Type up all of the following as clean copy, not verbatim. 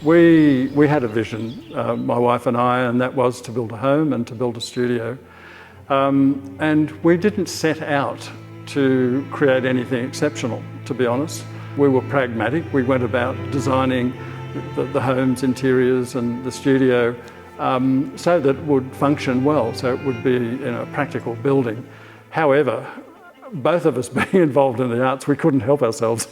We had a vision, my wife and I, and that was to build a home and to build a studio. And we didn't set out to create anything exceptional, to be honest. We were pragmatic. We went about designing the home's interiors and the studio so that it would function well, so it would be a practical building. However, both of us being involved in the arts, we couldn't help ourselves.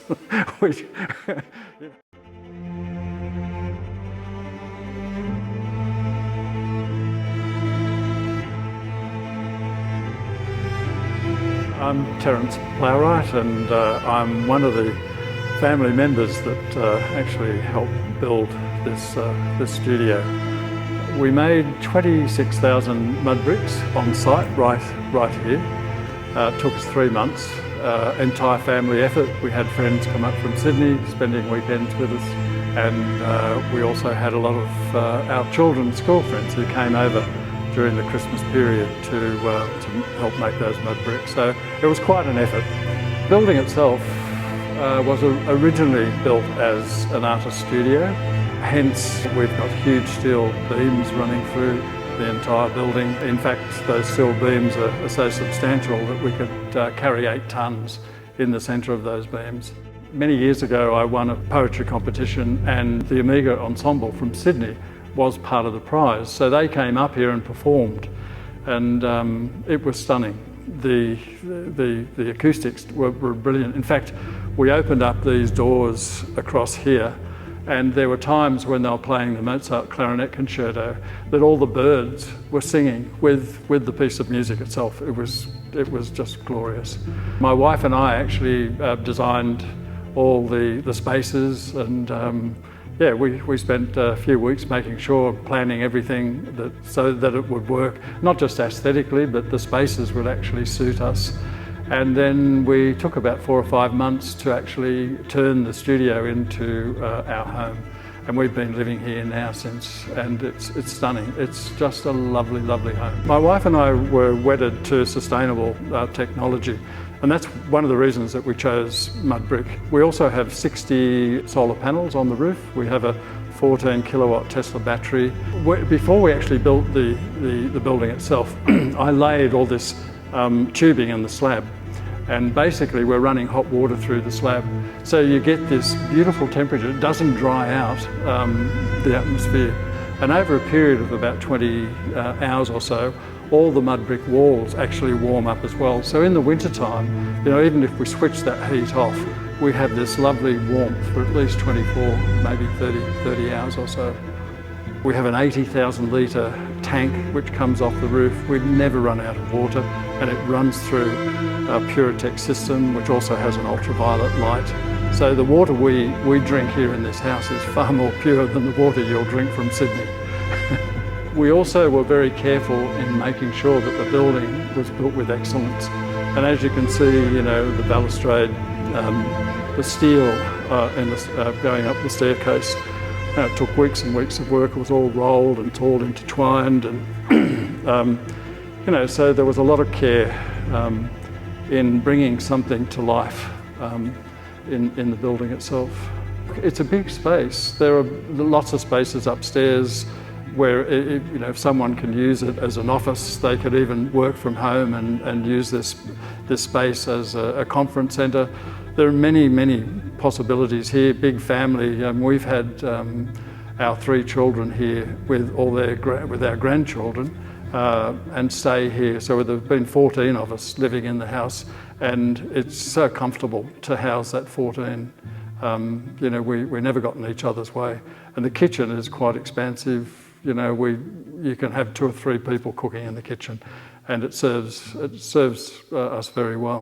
I'm Terence Plowright, and I'm one of the family members that actually helped build this studio. We made 26,000 mud bricks on site right here. It took us 3 months, entire family effort. We had friends come up from Sydney spending weekends with us, and we also had a lot of our children's school friends who came over during the Christmas period to help make those mud bricks. So it was quite an effort. The building itself was originally built as an artist studio. Hence, we've got huge steel beams running through the entire building. In fact, those steel beams are so substantial that we could carry 8 tonnes in the centre of those beams. Many years ago, I won a poetry competition, and the Amiga Ensemble from Sydney was part of the prize. So they came up here and performed, and it was stunning. The acoustics were brilliant. In fact, we opened up these doors across here, and there were times when they were playing the Mozart clarinet concerto that all the birds were singing with the piece of music itself. It was just glorious. My wife and I actually designed all the spaces, and yeah, we spent a few weeks making sure, planning everything so that it would work, not just aesthetically, but the spaces would actually suit us. And then we took about 4 or 5 months to actually turn the studio into our home. And we've been living here now since, and it's stunning. It's just a lovely, lovely home. My wife and I were wedded to sustainable technology, and that's one of the reasons that we chose mud brick. We also have 60 solar panels on the roof. We have a 14 kilowatt Tesla battery. Before we actually built the building itself, I laid all this tubing in the slab, and basically we're running hot water through the slab, so you get this beautiful temperature. It doesn't dry out the atmosphere, and over a period of about 20 hours or so, all the mud brick walls actually warm up as well. So in the winter time, even if we switch that heat off, we have this lovely warmth for at least 24, maybe 30 hours or so. We have an 80,000 litre tank which comes off the roof. We never run out of water, and it runs through a Puritech system which also has an ultraviolet light. So the water we drink here in this house is far more pure than the water you'll drink from Sydney. We also were very careful in making sure that the building was built with excellence. And as you can see, the balustrade, the steel going up the staircase, it took weeks and weeks of work. It was all rolled and all intertwined, and so there was a lot of care in bringing something to life in the building itself. It's a big space. There are lots of spaces upstairs where if someone can use it as an office, they could even work from home and use this space as a conference centre. There are many possibilities here. Big family. We've had our 3 children here with our grandchildren and stay here. So there have been 14 of us living in the house, and it's so comfortable to house that 14. We never got in each other's way, and the kitchen is quite expansive. You can have 2 or 3 people cooking in the kitchen, and it serves us very well.